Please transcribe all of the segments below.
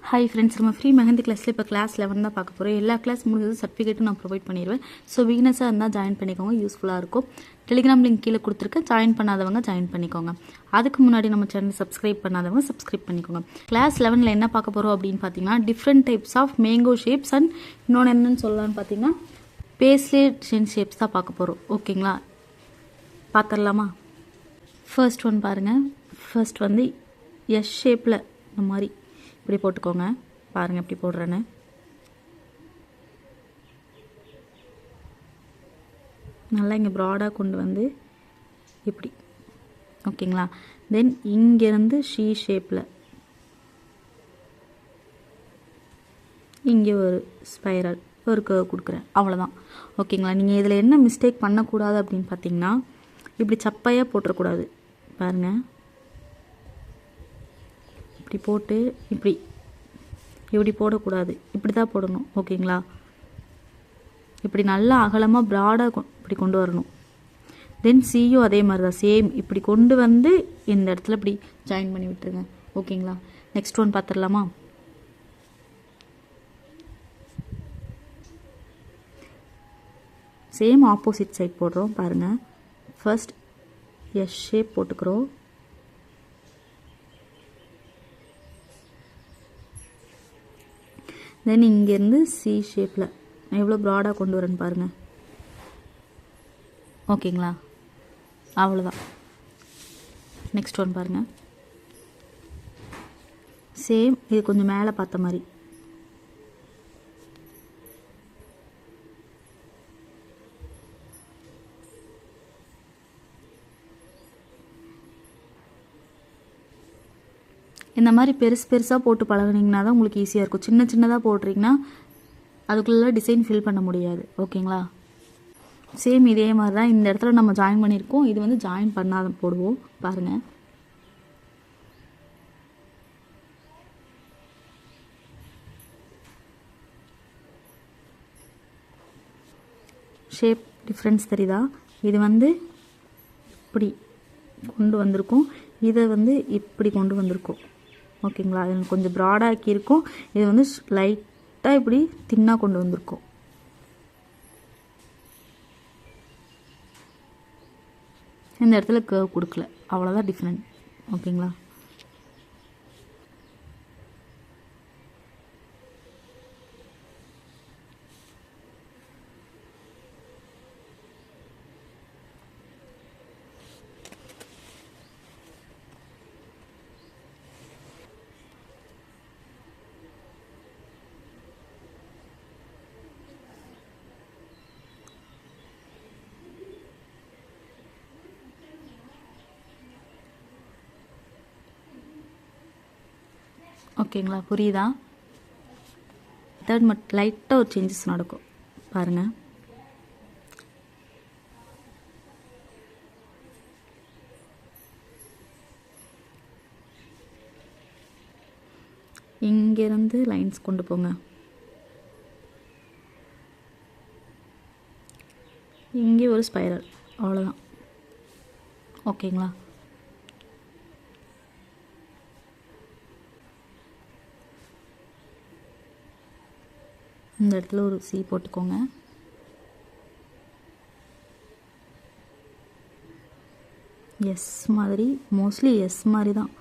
Hi friends, நம்ம free mehndi கிளாஸில் இப்போ கிளாஸ் 11 தான் பார்க்க போகிறோம். எல்லா கிளாஸ் முடிஞ்சது சர்டிஃபிகேட்டும் நான் ப்ரொவைட் பண்ணிடுவேன். ஸோ பிகினர்ஸாக இருந்தால் ஜாயின் பண்ணிக்கோங்க, யூஸ்ஃபுல்லாக இருக்கும். டெலிகிராம் லிங்க் கீழே கொடுத்துருக்க, ஜாயின் பண்ணாதவங்க ஜாயின் பண்ணிக்கோங்க. அதுக்கு முன்னாடி நம்ம சேனல் சப்ஸ்கிரைப் பண்ணாதவங்க சப்ஸ்கிரைப் பண்ணிக்கோங்க. கிளாஸ் 11ல் என்ன பார்க்க போகிறோம் அப்படின்னு பார்த்தீங்கன்னா, different types of mango shapes and இன்னொன்று என்னன்னு சொல்லலான்னு பார்த்தீங்கன்னா பேஸ்லே டிசைன் ஷேப்ஸ் தான் பார்க்க போகிறோம். ஓகேங்களா, பார்த்துடலாமா? ஃபர்ஸ்ட் ஒன் பாருங்கள். ஃபர்ஸ்ட் வந்து எஸ் ஷேப்பில் இந்த மாதிரி இப்படி போட்டுக்கோங்க. பாருங்கள் எப்படி போடுறேன்னு. நல்லா இங்கே ப்ராடாக கொண்டு வந்து இப்படி, ஓகேங்களா. தென் இங்கேருந்து ஷீ ஷேப்பில் இங்கே ஒரு ஸ்பைரல், ஒரு கர்வ் கொடுக்குறேன், அவ்வளோதான். ஓகேங்களா. நீங்கள் இதில் என்ன மிஸ்டேக் பண்ணக்கூடாது அப்படின்னு பார்த்தீங்கன்னா, இப்படி சப்பையாக போட்டுறக்கூடாது. பாருங்கள், இப்படி போட்டு இப்படி போடக்கூடாது, இப்படி தான் போடணும். ஓகேங்களா. இப்படி நல்லா அகலமாக ப்ராடாக இப்படி கொண்டு வரணும். தென் சியும் அதே மாதிரி தான், சேம் இப்படி கொண்டு வந்து இந்த இடத்துல இப்படி ஜாயின் பண்ணி விட்டுருங்க. ஓகேங்களா. நெக்ஸ்ட் ஒன் பார்த்துடலாமா? சேம் ஆப்போசிட் சைட் போடுறோம். பாருங்கள், ஃபர்ஸ்ட் எஸ் ஷேப் போட்டுக்கிறோம். தென் இங்கேருந்து சி ஷேப்பில் எவ்வளோ ப்ராடாக கொண்டு வரேன்னு பாருங்கள். ஓகேங்களா, அவ்வளோதான். நெக்ஸ்ட் ஒன் பாருங்கள், சேம் இது கொஞ்சம் மேலே பார்த்த மாதிரி. இந்த மாதிரி பெருசாக போட்டு பழகுனீங்கன்னா தான் உங்களுக்கு ஈஸியாக இருக்கும். சின்னதாக போடுறீங்கன்னா அதுக்குள்ளே டிசைன் ஃபில் பண்ண முடியாது. ஓகேங்களா. சேம் இதே மாதிரி தான் இந்த இடத்துல நம்ம ஜாயின் பண்ணியிருக்கோம். இது வந்து ஜாயின் பண்ணாத போடுவோம். பாருங்கள், ஷேப் டிஃப்ரென்ஸ் தெரியுதா? இது வந்து இப்படி கொண்டு வந்திருக்கோம், இதை வந்து இப்படி கொண்டு வந்திருக்கோம். ஓகேங்களா. இது கொஞ்சம் ப்ராடாக்கி இருக்கும், இது வந்து லைட்டாக இப்படி தின்னாக கொண்டு வந்திருக்கோம். இந்த இடத்துல கர்வ் கொடுக்கல, அவ்வளோதான் டிஃப்ரெண்ட். ஓகேங்களா. ஓகேங்களா, புரியுதா? தேர்ட் மட்டும் லைட்டாக ஒரு சேஞ்சஸ் நடக்கும். பாருங்கள், இங்கேருந்து லைன்ஸ் கொண்டு போங்க. இங்கே ஒரு ஸ்பைரல், அவ்வளோதான். ஓகேங்களா. இந்த இடத்துல ஒரு சி போட்டுக்கோங்க. எஸ் மாதிரி, மோஸ்ட்லி எஸ் மாதிரி தான்.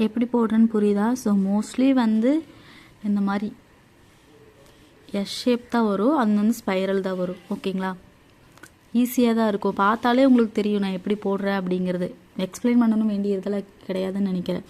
எப்படி போடுறேன்னு புரியுதா? ஸோ மோஸ்ட்லி வந்து இந்த மாதிரி எஸ் ஷேப் தான் வரும், அது வந்து ஸ்பைரல் தான் வரும். ஓகேங்களா? ஈஸியாக தான் இருக்கும், பார்த்தாலே உங்களுக்கு தெரியும் நான் எப்படி போடுறேன் அப்படிங்கிறது. எக்ஸ்பிளைன் பண்ணணும் வேண்டியதெல்லாம் கிடையாதுன்னு நினைக்கிறேன்.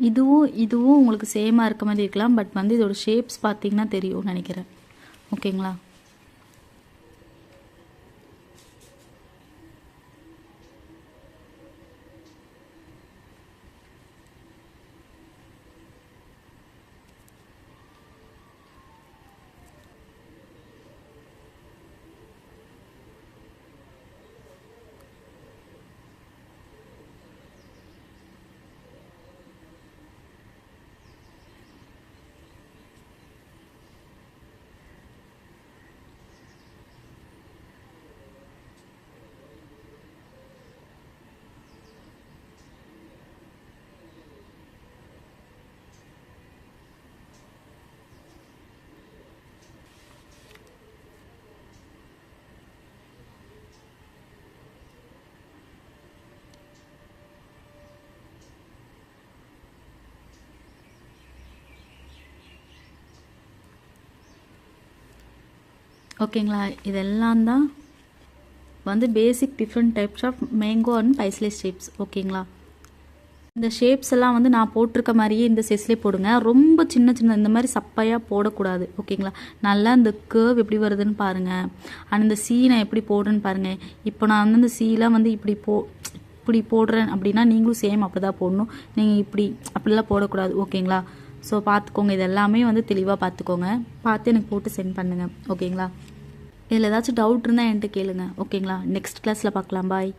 இதுவும் உங்களுக்கு சேமாக இருக்க மாதிரி இருக்கலாம், பட் வந்து இதோட ஷேப்ஸ் பார்த்தீங்கன்னா தெரியும்னு நினைக்கிறேன். ஓகேங்களா? ஓகேங்களா. இதெல்லாம் தான் வந்து basic different types of mango and paisley shapes. ஓகேங்களா. இந்த ஷேப்ஸ் எல்லாம் வந்து நான் போட்டிருக்க மாதிரியே இந்த சைஸ்லேயே போடுங்க. ரொம்ப சின்ன சின்ன இந்த மாதிரி சப்பையாக போடக்கூடாது. ஓகேங்களா. நல்லா இந்த கேர்வ் எப்படி வருதுன்னு பாருங்கள். அண்ட் இந்த சீ நான் எப்படி போடுறேன்னு பாருங்கள். இப்போ நான் வந்து இந்த சீலாம் வந்து இப்படி போடுறேன் அப்படின்னா நீங்களும் சேம் அப்படி தான் போடணும். நீங்கள் அப்படிலாம் போடக்கூடாது. ஓகேங்களா. ஸோ பார்த்துக்கோங்க. இது எல்லாமே வந்து தெளிவாக பார்த்துக்கோங்க. பார்த்து எனக்கு போட்டு சென்ட் பண்ணுங்கள். ஓகேங்களா. இதில் ஏதாச்சும் டவுட் இருந்தால் என்கிட்ட கேளுங்க. ஓகேங்களா. நெக்ஸ்ட் கிளாஸில் பார்க்கலாம். பாய்.